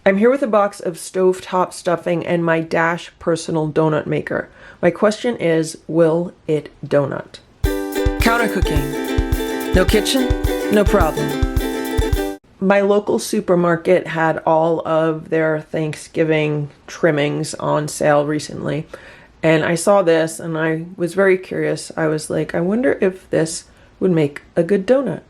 I'm here with a box of stovetop stuffing and my Dash personal donut maker. My question is, will it donut? Counter cooking. No kitchen? No problem. My local supermarket had all of their Thanksgiving trimmings on sale recently. And I saw this and I was very curious. I was like, I wonder if this would make a good donut.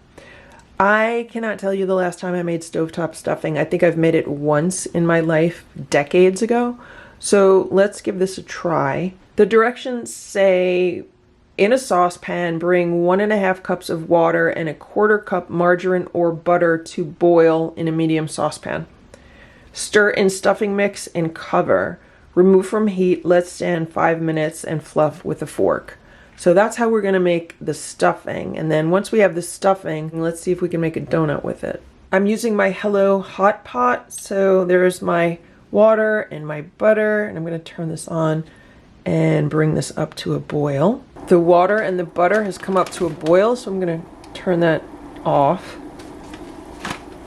I cannot tell you the last time I made stovetop stuffing. I think I've made it once in my life, decades ago. So let's give this a try. The directions say, in a saucepan, bring 1.5 cups of water and 1/4 cup margarine or butter to boil in a medium saucepan. Stir in stuffing mix and cover. Remove from heat, let stand 5 minutes and fluff with a fork. So that's how we're gonna make the stuffing. And then once we have the stuffing, let's see if we can make a donut with it. I'm using my Hello Hot Pot. So there's my water and my butter, and I'm gonna turn this on and bring this up to a boil. The water and the butter has come up to a boil, so I'm gonna turn that off.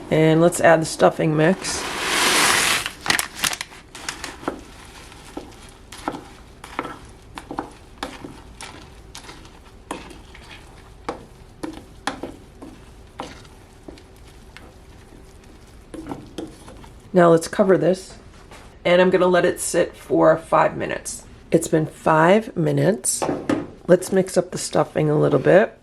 And let's add the stuffing mix. Now let's cover this, and I'm gonna let it sit for 5 minutes. It's been 5 minutes. Let's mix up the stuffing a little bit.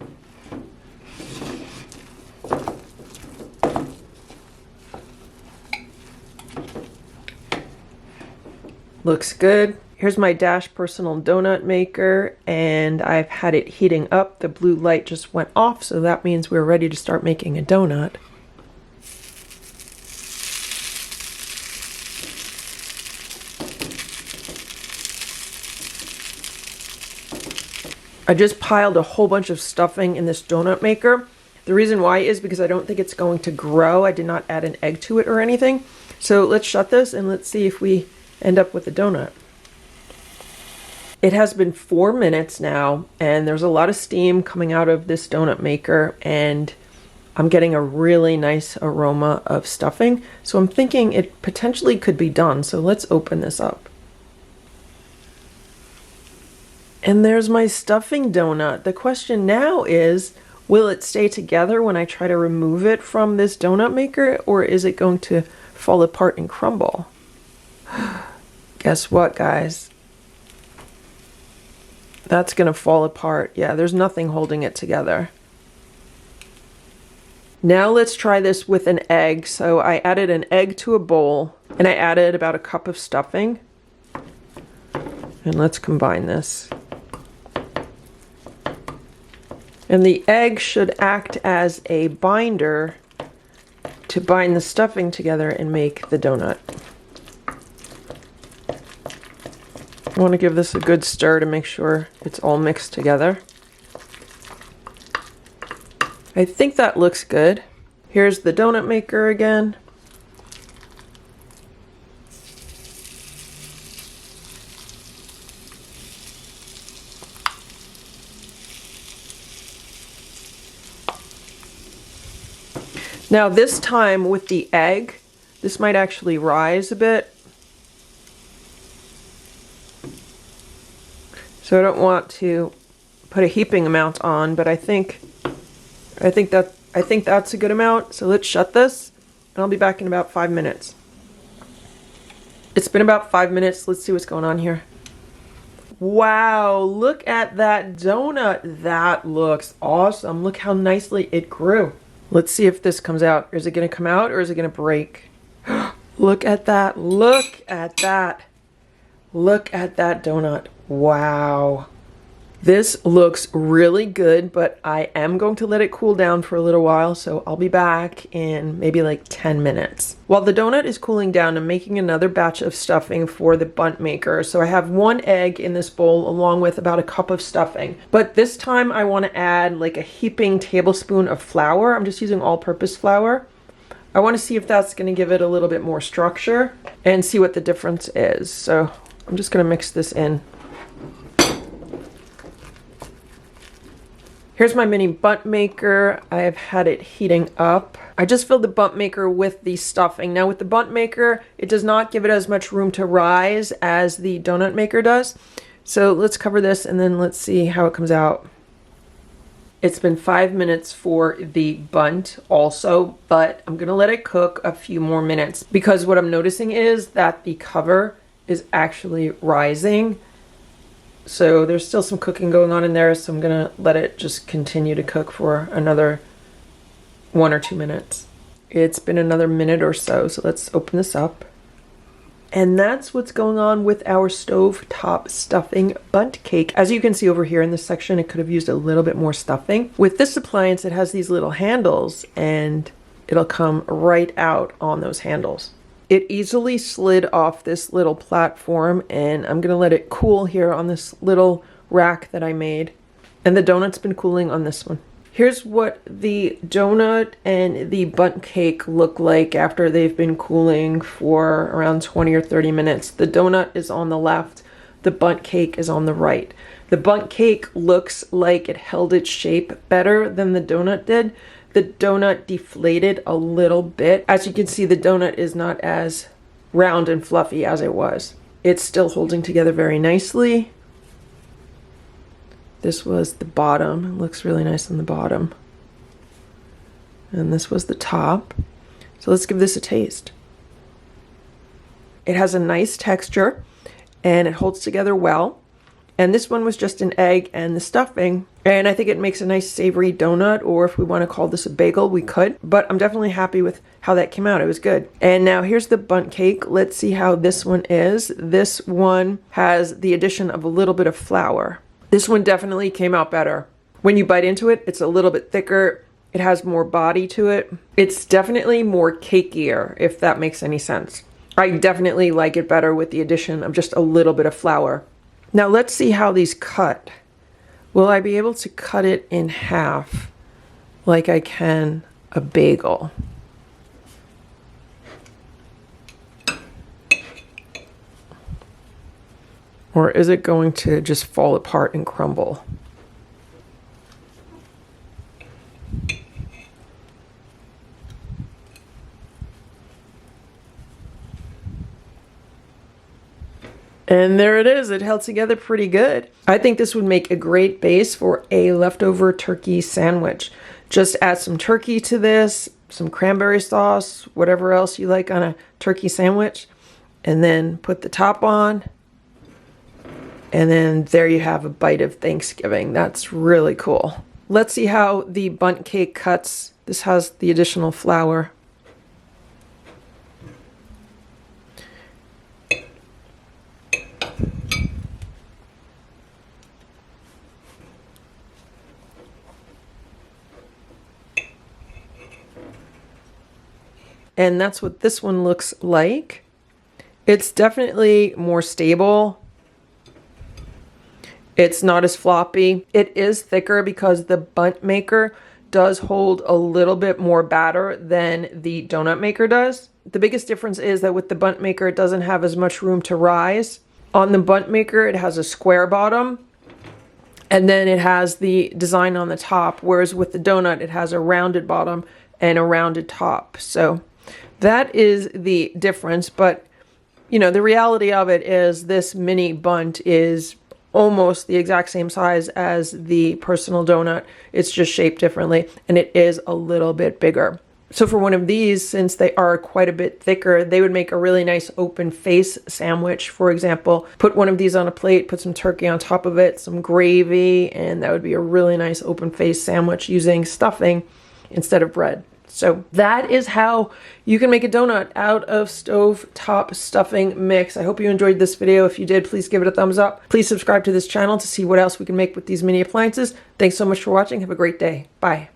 Looks good. Here's my Dash personal donut maker, and I've had it heating up. The blue light just went off, so that means we're ready to start making a donut. I just piled a whole bunch of stuffing in this donut maker. The reason why is because I don't think it's going to grow. I did not add an egg to it or anything. So let's shut this and let's see if we end up with a donut. It has been 4 minutes now, and there's a lot of steam coming out of this donut maker, and I'm getting a really nice aroma of stuffing. So I'm thinking it potentially could be done. So let's open this up. And there's my stuffing donut. The question now is, will it stay together when I try to remove it from this donut maker, or is it going to fall apart and crumble? Guess what, guys? That's gonna fall apart. Yeah, there's nothing holding it together. Now let's try this with an egg. So I added an egg to a bowl, and I added about 1 cup of stuffing. And let's combine this. And the egg should act as a binder to bind the stuffing together and make the donut. I want to give this a good stir to make sure it's all mixed together. I think that looks good. Here's the donut maker again. Now this time with the egg, this might actually rise a bit. So I don't want to put a heaping amount on, but I think that's a good amount. So let's shut this, and I'll be back in about 5 minutes. It's been about 5 minutes. Let's see what's going on here. Wow, look at that donut. That looks awesome. Look how nicely it grew. Let's see if this comes out. Is it gonna come out or is it gonna break? Look at that, look at that. Look at that donut. Wow. This looks really good, but I am going to let it cool down for a little while, so I'll be back in maybe like 10 minutes. While the donut is cooling down, I'm making another batch of stuffing for the bundt maker. So I have 1 egg in this bowl along with about 1 cup of stuffing. But this time I want to add like a heaping tablespoon of flour. I'm just using all-purpose flour. I want to see if that's going to give it a little bit more structure and see what the difference is. So I'm just going to mix this in. Here's my mini bundt maker. I have had it heating up. I just filled the bundt maker with the stuffing. Now with the bundt maker, it does not give it as much room to rise as the donut maker does. So let's cover this and then let's see how it comes out. It's been 5 minutes for the bundt also, but I'm gonna let it cook a few more minutes because what I'm noticing is that the cover is actually rising. So there's still some cooking going on in there, so I'm gonna let it just continue to cook for another 1 or 2 minutes. It's been another minute or so, so let's open this up. And that's what's going on with our stovetop stuffing bundt cake. As you can see over here in this section, it could have used a little bit more stuffing. With this appliance, it has these little handles and it'll come right out on those handles. It easily slid off this little platform and I'm gonna let it cool here on this little rack that I made. And the donut's been cooling on this one. Here's what the donut and the bundt cake look like after they've been cooling for around 20 or 30 minutes. The donut is on the left, the bundt cake is on the right. The bundt cake looks like it held its shape better than the donut did. The donut deflated a little bit. As you can see, the donut is not as round and fluffy as it was. It's still holding together very nicely. This was the bottom. It looks really nice on the bottom. And this was the top. So let's give this a taste. It has a nice texture and it holds together well. And this one was just an egg and the stuffing. And I think it makes a nice savory donut, or if we want to call this a bagel, we could. But I'm definitely happy with how that came out. It was good. And now here's the bundt cake. Let's see how this one is. This one has the addition of a little bit of flour. This one definitely came out better. When you bite into it, it's a little bit thicker. It has more body to it. It's definitely more cakier, if that makes any sense. I definitely like it better with the addition of just a little bit of flour. Now let's see how these cut. Will I be able to cut it in half like I can a bagel? Or is it going to just fall apart and crumble? And there it is. It held together pretty good. I think this would make a great base for a leftover turkey sandwich. Just add some turkey to this, some cranberry sauce, whatever else you like on a turkey sandwich, and then put the top on. And then there you have a bite of Thanksgiving. That's really cool. Let's see how the bundt cake cuts. This has the additional flour. And that's what this one looks like. It's definitely more stable. It's not as floppy. It is thicker because the bundt maker does hold a little bit more batter than the donut maker does. The biggest difference is that with the bundt maker, it doesn't have as much room to rise. On the bundt maker, it has a square bottom, and then it has the design on the top, whereas with the donut, it has a rounded bottom and a rounded top. So that is the difference, but you know, the reality of it is this mini bundt is almost the exact same size as the personal donut. It's just shaped differently, and it is a little bit bigger. So for one of these, since they are quite a bit thicker, they would make a really nice open face sandwich. For example, put one of these on a plate, put some turkey on top of it, some gravy, and that would be a really nice open face sandwich using stuffing instead of bread. So that is how you can make a donut out of stovetop stuffing mix. I hope you enjoyed this video. If you did, please give it a thumbs up. Please subscribe to this channel to see what else we can make with these mini appliances. Thanks so much for watching. Have a great day. Bye.